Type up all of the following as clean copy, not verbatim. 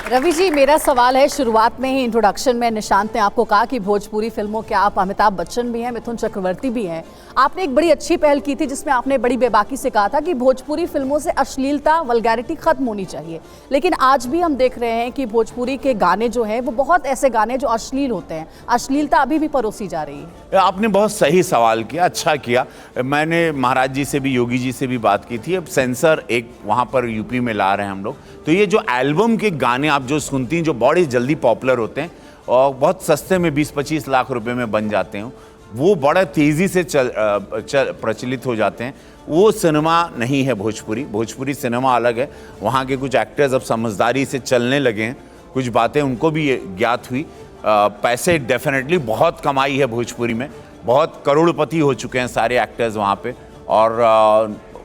रवि जी, मेरा सवाल है, शुरुआत में ही इंट्रोडक्शन में निशांत ने आपको कहा कि भोजपुरी फिल्मों के आप अमिताभ बच्चन भी हैं, मिथुन चक्रवर्ती भी हैं। आपने एक बड़ी अच्छी पहल की थी जिसमें आपने बड़ी बेबाकी से कहा था कि भोजपुरी फिल्मों से अश्लीलता, वल्गैरिटी खत्म होनी चाहिए। लेकिन आज भी हम देख रहे हैं कि भोजपुरी के गाने जो हैं वो बहुत ऐसे गाने जो अश्लील होते हैं, अश्लीलता अभी भी परोसी जा रही है। आपने बहुत सही सवाल किया, अच्छा किया। मैंने महाराज जी से भी, योगी जी से भी बात की थी। अब सेंसर एक वहाँ पर यूपी में ला रहे हैं हम लोग, तो ये जो एल्बम के गाने आप जो सुनती हैं जो बड़ी जल्दी पॉपुलर होते हैं और बहुत सस्ते में 20-25 लाख रुपए में बन जाते हैं, वो बड़ा तेज़ी से प्रचलित हो जाते हैं। वो सिनेमा नहीं है भोजपुरी। भोजपुरी सिनेमा अलग है। वहाँ के कुछ एक्टर्स अब समझदारी से चलने लगे हैं, कुछ बातें उनको भी ज्ञात हुई। पैसे डेफिनेटली बहुत कमाई है भोजपुरी में, बहुत करोड़पति हो चुके हैं सारे एक्टर्स वहाँ पे, और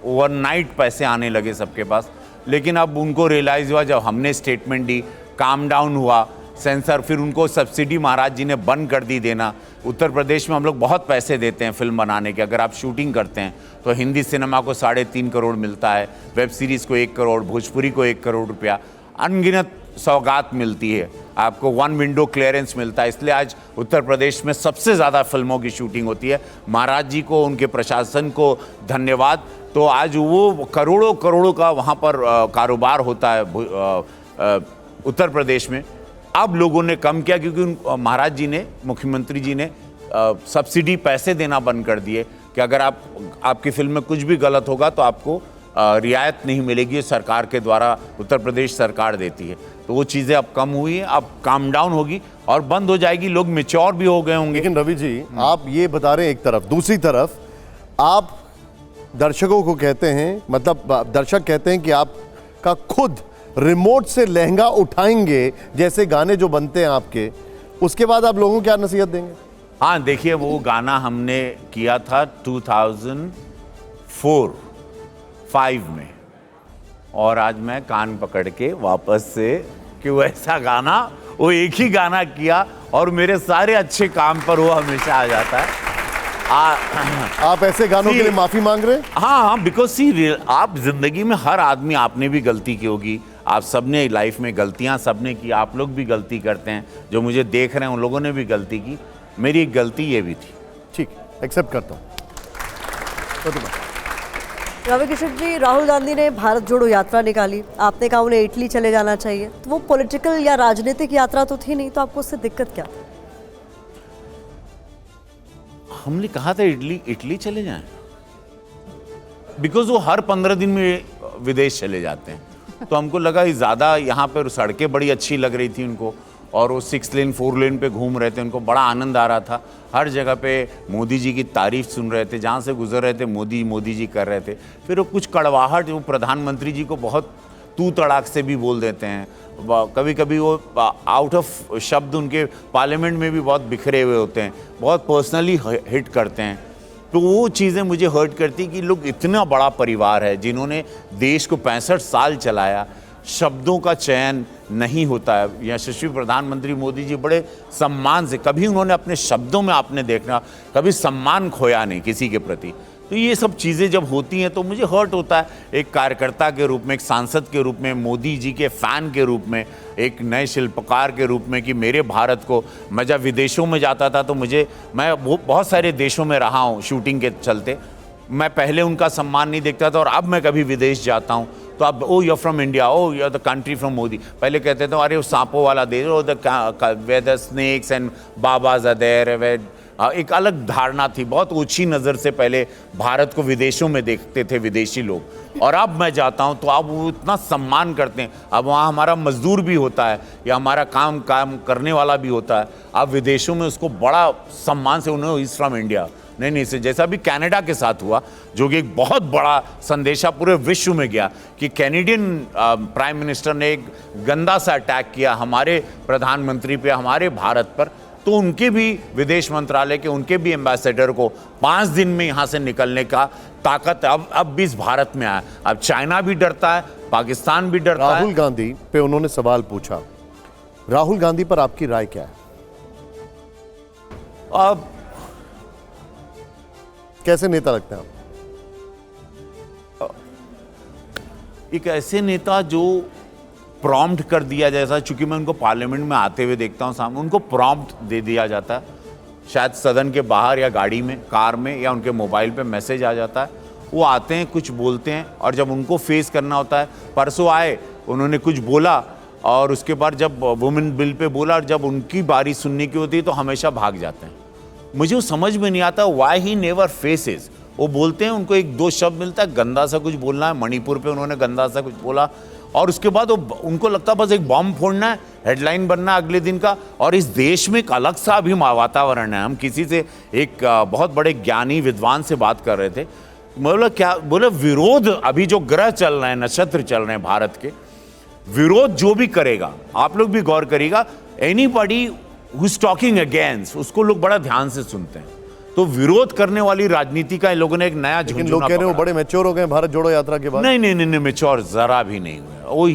ओवरनाइट पैसे आने लगे सबके पास। लेकिन अब उनको रियलाइज़ हुआ, जब हमने स्टेटमेंट दी, काम डाउन हुआ सेंसर, फिर उनको सब्सिडी महाराज जी ने बंद कर दी देना। उत्तर प्रदेश में हम लोग बहुत पैसे देते हैं फिल्म बनाने के। अगर आप शूटिंग करते हैं तो हिंदी सिनेमा को 3.5 करोड़ मिलता है, वेब सीरीज़ को 1 करोड़, भोजपुरी को 1 करोड़ रुपया, अनगिनत सौगात मिलती है आपको, 1 विंडो क्लियरेंस मिलता है। इसलिए आज उत्तर प्रदेश में सबसे ज़्यादा फिल्मों की शूटिंग होती है। महाराज जी को, उनके प्रशासन को धन्यवाद। तो आज वो करोड़ों करोड़ों का वहाँ पर कारोबार होता है उत्तर प्रदेश में। अब लोगों ने कम किया क्योंकि महाराज जी ने, मुख्यमंत्री जी ने सब्सिडी पैसे देना बंद कर दिए कि अगर आपकी फिल्म में कुछ भी गलत होगा तो आपको रियायत नहीं मिलेगी, सरकार के द्वारा, उत्तर प्रदेश सरकार देती है। तो वो चीज़ें अब कम हुई हैं, अब काम डाउन होगी और बंद हो जाएगी, लोग मैच्योर भी हो गए होंगे। लेकिन रवि जी, आप ये बता रहे हैं एक तरफ, दूसरी तरफ आप दर्शकों को कहते हैं, मतलब दर्शक कहते हैं कि आपका खुद रिमोट से लहंगा उठाएंगे जैसे गाने जो बनते हैं आपके, उसके बाद आप लोगों को क्या नसीहत देंगे? हाँ देखिए, वो गाना हमने किया था 2004-5 में, और आज मैं कान पकड़ के वापस से कि वो ऐसा गाना, वो एक ही गाना किया और मेरे सारे अच्छे काम पर वो हमेशा आ जाता है। आप ऐसे गानों के लिए माफी मांग रहे हैं? हाँ, बिकॉज सी, आप जिंदगी में हर आदमी, आपने भी गलती की होगी, आप सबने लाइफ में गलतियां सबने की, आप लोग भी गलती करते हैं, जो मुझे देख रहे हैं उन लोगों ने भी गलती की, मेरी एक गलती ये भी थी। ठीक, एक्सेप्ट करता हूँ। रवि किशन जी, राहुल गांधी ने भारत जोड़ो यात्रा निकाली, आपने कहा उन्हें इटली चले जाना चाहिए, तो वो पॉलिटिकल या राजनीतिक यात्रा तो थी नहीं, तो आपको उससे दिक्कत क्या थी? हमने कहा था इटली चले जाएं, बिकॉज वो हर 15 दिन में विदेश चले जाते हैं। तो हमको लगा ज़्यादा, यहाँ पर सड़कें बड़ी अच्छी लग रही थी उनको, और वो 6 लेन 4 लेन पे घूम रहे थे, उनको बड़ा आनंद आ रहा था। हर जगह पे मोदी जी की तारीफ सुन रहे थे, जहाँ से गुजर रहे थे मोदी जी कर रहे थे। फिर वो कुछ कड़वाहट, वो प्रधानमंत्री जी को बहुत तू तड़ाक से भी बोल देते हैं, कभी कभी वो आउट ऑफ शब्द उनके पार्लियामेंट में भी बहुत बिखरे हुए होते हैं, बहुत पर्सनली हिट करते हैं। तो वो चीज़ें मुझे हर्ट करती कि लोग, इतना बड़ा परिवार है जिन्होंने देश को 65 साल चलाया, शब्दों का चयन नहीं होता है। यशस्वी प्रधानमंत्री मोदी जी बड़े सम्मान से, कभी उन्होंने अपने शब्दों में, आपने देखना, कभी सम्मान खोया नहीं किसी के प्रति। तो ये सब चीज़ें जब होती हैं तो मुझे हर्ट होता है, एक कार्यकर्ता के रूप में, एक सांसद के रूप में, मोदी जी के फ़ैन के रूप में, एक नए शिल्पकार के रूप में, कि मेरे भारत को, मैं जब विदेशों में जाता था तो मैं बहुत सारे देशों में रहा हूँ शूटिंग के चलते, मैं पहले उनका सम्मान नहीं देखता था, और अब मैं कभी विदेश जाता हूँ तो अब, oh you are from India, oh you are the country from Modi. पहले कहते थे अरे वो सांपों वाला देश, oh the snakes and babas are there. एक अलग धारणा थी, बहुत ऊंची नज़र से पहले भारत को विदेशों में देखते थे विदेशी लोग, और अब मैं जाता हूं तो अब वो इतना सम्मान करते हैं। अब वहाँ हमारा मजदूर भी होता है या हमारा काम करने वाला भी होता है, अब विदेशों में उसको बड़ा सम्मान से, उन्हें इज फ्रॉम इंडिया, नहीं से, जैसा भी कनाडा के साथ हुआ, जो कि एक बहुत बड़ा संदेशा पूरे विश्व में गया कि कैनेडियन प्राइम मिनिस्टर ने एक गंदा सा अटैक किया हमारे प्रधानमंत्री पे, हमारे भारत पर, तो उनके भी विदेश मंत्रालय के, उनके भी एम्बेसडर को 5 दिन में यहाँ से निकलने का ताकत अब भी इस भारत में आया। अब चाइना भी डरता है, पाकिस्तान भी डरता है। राहुल गांधी पे उन्होंने सवाल पूछा, राहुल गांधी पर आपकी राय क्या है? अब कैसे नेता लगते हैं आप? एक ऐसे नेता जो प्रॉम्प्ट कर दिया जैसा, चूंकि मैं उनको पार्लियामेंट में आते हुए देखता हूँ सामने, उनको प्रॉम्प्ट दे दिया जाता है, शायद सदन के बाहर या गाड़ी में, कार में, या उनके मोबाइल पे मैसेज आ जाता है, वो आते हैं, कुछ बोलते हैं, और जब उनको फेस करना होता है, परसों आए, उन्होंने कुछ बोला, और उसके बाद जब वुमेन बिल पे बोला, और जब उनकी बारी सुनने की होती है तो हमेशा भाग जाते हैं। मुझे वो समझ में नहीं आता व्हाई ही नेवर फेसेस। वो बोलते हैं, उनको एक दो शब्द मिलता है, गंदा सा कुछ बोलना है, मणिपुर पे उन्होंने गंदा सा कुछ बोला, और उसके बाद वो उनको लगता है बस एक बॉम्ब फोड़ना है, हेडलाइन बनना है अगले दिन का। और इस देश में एक अलग सा अभी वातावरण है। हम किसी से एक बहुत बड़े ज्ञानी विद्वान से बात कर रहे थे, बोला क्या, बोले विरोध, अभी जो ग्रह चल रहे हैं, नक्षत्र चल रहे हैं भारत के, विरोध जो भी करेगा, आप लोग भी गौर करिएगा, anybody who is talking against, उसको लोग बड़ा ध्यान से सुनते हैं। तो विरोध करने वाली राजनीति का इन लोगों ने एक नया लेकिन झुंझुना लोग कह रहे हो पकड़ा। बड़े मैच्योर हो गए भारत जोड़ो यात्रा के बाद। नहीं नहीं नहीं, मैच्योर जरा भी नहीं हुआ वो।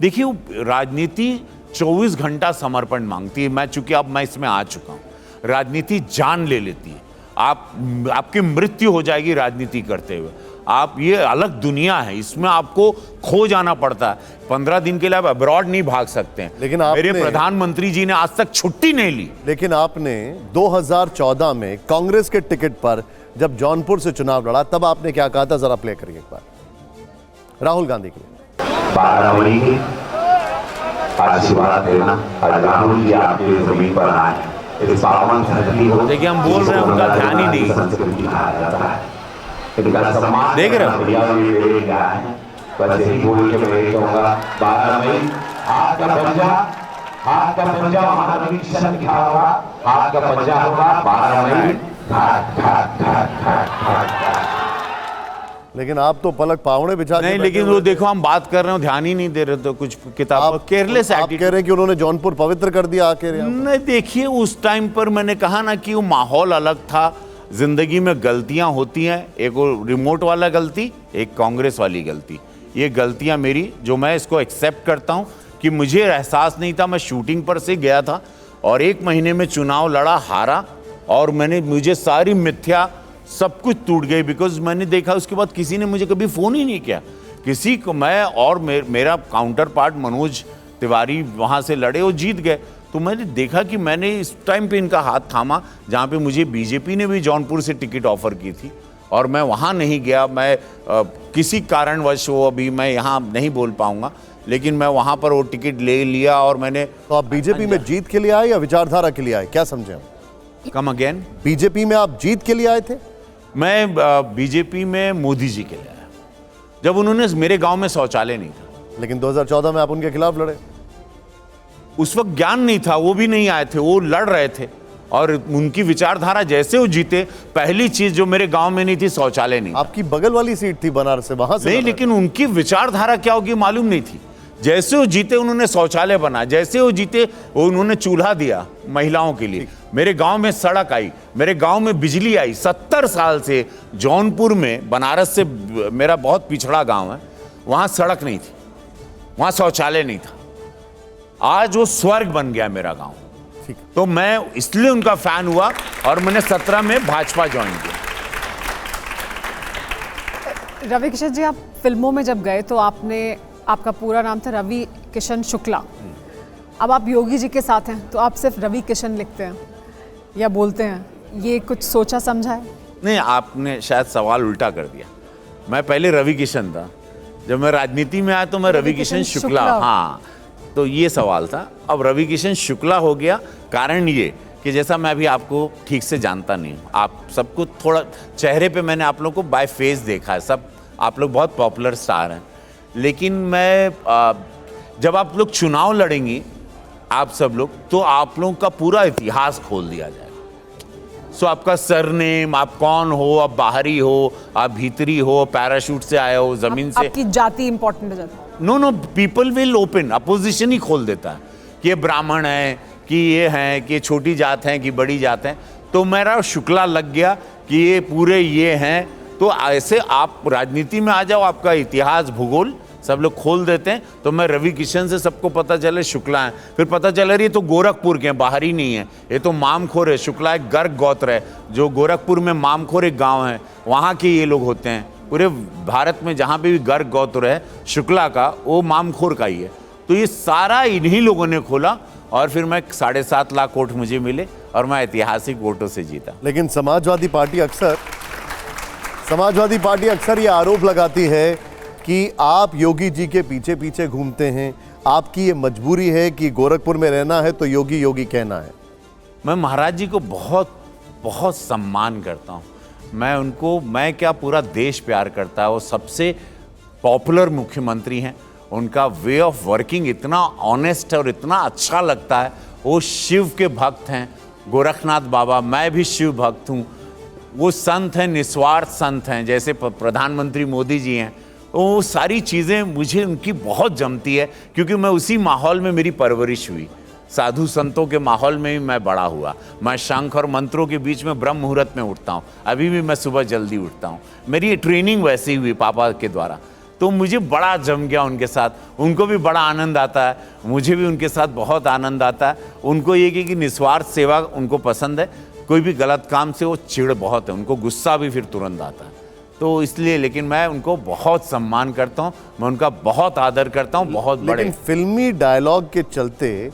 देखिए, वो राजनीति 24 घंटा समर्पण मांगती है। मैं चूंकि अब मैं इसमें आ चुका हूँ, राजनीति जान ले लेती है। आपकी मृत्यु हो जाएगी राजनीति करते हुए। आप, ये अलग दुनिया है, इसमें आपको खो जाना पड़ता है। 15 दिन के लिए आप अब्रॉड नहीं भाग सकते हैं। लेकिन आपने, मेरे प्रधानमंत्री जी ने आज तक छुट्टी नहीं ली। लेकिन आपने 2014 में कांग्रेस के टिकट पर जब जौनपुर से चुनाव लड़ा, तब आपने क्या कहा था, जरा प्ले करिए एक बार राहुल गांधी के लिए। 12 मई की आशीर्वाद देना, आज राहुल जी आपके जमीन पर आए, इस पावन धरती को, देखिए, हम बोल रहे हैं, उनका ध्यान ही नहीं। संस्कृति कहा जाता है, इनका सम्मान देख रहे हो? बस यही बोल के मैं कहूँगा, 12 मई हाथ का पंजा वहां रवि किशन लिखा होगा, हाथ का पंजा होगा, 12 मई घाट घाट घाट घाट घाट। लेकिन आप तो पलक पावड़े बिछा के नहीं, बैठे लेकिन हुए वो थे। देखो, हम बात कर रहे हो, ध्यान ही नहीं दे रहे। तो कुछ किताब केयरलेस आप कह रहे हैं कि उन्होंने जौनपुर पवित्र कर दिया आके। नहीं, देखिए, उस टाइम पर मैंने कहा ना कि वो माहौल अलग था। जिंदगी में गलतियां होती हैं, एक वो रिमोट वाला गलती, एक कांग्रेस वाली गलती। ये गलतियां मेरी, जो मैं इसको एक्सेप्ट करता हूं कि मुझे एहसास नहीं था। मैं शूटिंग पर से गया था और 1 महीने में चुनाव लड़ा, हारा, और मुझे सारी मिथ्या सब कुछ टूट गई। बिकॉज मैंने देखा उसके बाद किसी ने मुझे कभी फ़ोन ही नहीं किया। किसी को, मैं और मेरा काउंटर पार्ट मनोज तिवारी वहाँ से लड़े और जीत गए। तो मैंने देखा कि मैंने इस टाइम पे इनका हाथ थामा, जहाँ पे मुझे बीजेपी ने भी जौनपुर से टिकट ऑफर की थी, और मैं वहाँ नहीं गया। मैं किसी कारणवश, वो अभी मैं यहाँ नहीं बोल पाऊँगा, लेकिन मैं वहाँ पर वो टिकट ले लिया। और मैंने, तो आप बीजेपी में जीत के लिए आए या विचारधारा के लिए आए, क्या समझे हम? कम अगेन, बीजेपी में आप जीत के लिए आए थे? मैं बीजेपी में मोदी जी के लिए आया, जब उन्होंने, मेरे गांव में शौचालय नहीं था। लेकिन 2014 में आप उनके खिलाफ लड़े। उस वक्त ज्ञान नहीं था, वो भी नहीं आए थे, वो लड़ रहे थे, और उनकी विचारधारा, जैसे वो जीते, पहली चीज जो मेरे गांव में नहीं थी, शौचालय नहीं था। आपकी बगल वाली सीट थी बनारस से, वहां से नहीं, लड़ लेकिन उनकी विचारधारा क्या होगी मालूम नहीं थी। जैसे वो जीते, उन्होंने शौचालय बना, जैसे वो जीते, उन्होंने चूल्हा दिया महिलाओं के लिए। मेरे गांव में सड़क आई, मेरे गांव में बिजली आई। 70 साल से जौनपुर में, बनारस से मेरा बहुत पिछड़ा गांव है, वहां सड़क नहीं थी, वहां शौचालय नहीं था। आज वो स्वर्ग बन गया मेरा गांव। ठीक। तो मैं इसलिए उनका फैन हुआ, और मैंने 17 में भाजपा ज्वाइन किया। रवि किशन जी, आप फिल्मों में जब गए तो आपका पूरा नाम था रवि किशन शुक्ला। अब आप योगी जी के साथ हैं, तो आप सिर्फ रवि किशन लिखते हैं या बोलते हैं, ये कुछ सोचा समझा है? नहीं, आपने शायद सवाल उल्टा कर दिया। मैं पहले रवि किशन था, जब मैं राजनीति में आया तो मैं रवि किशन शुक्ला। हाँ, तो ये सवाल था। अब रवि किशन शुक्ला हो गया, कारण ये कि जैसा मैं अभी आपको ठीक से जानता नहीं हूँ, आप सबको थोड़ा चेहरे पे मैंने आप लोगों को बाय फेस देखा है, सब आप लोग बहुत पॉपुलर स्टार हैं। लेकिन मैं, जब आप लोग चुनाव लड़ेंगी, आप सब लोग, तो आप लोगों का पूरा इतिहास खोल दिया जाएगा। सो आपका सरनेम, आप कौन हो, आप बाहरी हो, आप भीतरी हो, पैराशूट से आए हो, जमीन से, आपकी जाति इंपॉर्टेंट हो जाती है। No, people will open, opposition ही खोल देता है कि ये ब्राह्मण है, कि ये हैं, कि छोटी जात हैं, कि बड़ी जात हैं। तो मेरा शुक्ला लग गया कि ये पूरे ये हैं। तो ऐसे आप राजनीति में आ जाओ, आपका इतिहास, भूगोल सब लोग खोल देते हैं। तो मैं रवि किशन से सबको पता चले शुक्ला है, फिर पता चला ये तो गोरखपुर के हैं, बाहरी नहीं है, ये तो मामखोर है। शुक्ला एक गर्ग गोत्र है, जो गोरखपुर में मामखोर एक गांव है, वहाँ के ये लोग होते हैं। पूरे भारत में जहाँ पे भी गर्ग गौत्र है शुक्ला का, वो मामखोर का ही है। तो ये सारा इन्हीं लोगों ने खोला और फिर मैं 7.5 लाख वोट मुझे मिले और मैं ऐतिहासिक वोटों से जीता। लेकिन समाजवादी पार्टी अक्सर ये आरोप लगाती है कि आप योगी जी के पीछे पीछे घूमते हैं, आपकी ये मजबूरी है कि गोरखपुर में रहना है तो योगी योगी कहना है। मैं महाराज जी को बहुत बहुत सम्मान करता हूँ। मैं क्या पूरा देश प्यार करता है। वो सबसे पॉपुलर मुख्यमंत्री हैं। उनका वे ऑफ वर्किंग इतना ऑनेस्ट है और इतना अच्छा लगता है। वो शिव के भक्त हैं, गोरखनाथ बाबा, मैं भी शिव भक्त हूँ। वो संत हैं, निस्वार्थ संत हैं, जैसे प्रधानमंत्री मोदी जी हैं। वो सारी चीज़ें मुझे उनकी बहुत जमती है, क्योंकि मैं उसी माहौल में मेरी परवरिश हुई। साधु संतों के माहौल में ही मैं बड़ा हुआ। मैं शंख और मंत्रों के बीच में ब्रह्म मुहूर्त में उठता हूँ। अभी भी मैं सुबह जल्दी उठता हूँ। मेरी ट्रेनिंग वैसी हुई पापा के द्वारा, तो मुझे बड़ा जम गया उनके साथ। उनको भी बड़ा आनंद आता है, मुझे भी उनके साथ बहुत आनंद आता है। उनको ये कि निस्वार्थ सेवा उनको पसंद है। कोई भी गलत काम से वो चिढ़ बहुत है, उनको गुस्सा भी फिर तुरंत आता है। तो इसलिए, लेकिन मैं उनको बहुत सम्मान करता हूँ, मैं उनका बहुत आदर करता हूँ, बहुत बड़े। लेकिन फिल्मी डायलॉग के चलते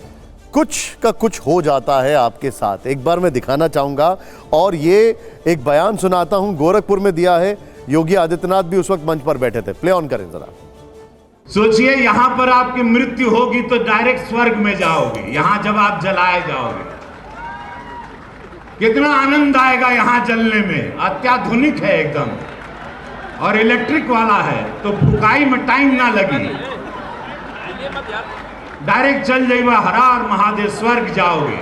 कुछ का कुछ हो जाता है आपके साथ। एक बार मैं दिखाना चाहूंगा और ये एक बयान सुनाता हूं, गोरखपुर में दिया है। योगी आदित्यनाथ भी उस वक्त मंच पर बैठे थे। प्ले ऑन करें जरा। सोचिए, यहां पर आपकी मृत्यु होगी तो डायरेक्ट स्वर्ग में जाओगे। यहां जब आप जलाए जाओगे, कितना आनंद आएगा यहां जलने में। अत्याधुनिक है एकदम, और इलेक्ट्रिक वाला है, तो फुकाई में टाइम ना लगी। डायरेक्ट चल जाइए, हर हर महादेव, स्वर्ग जाओगे।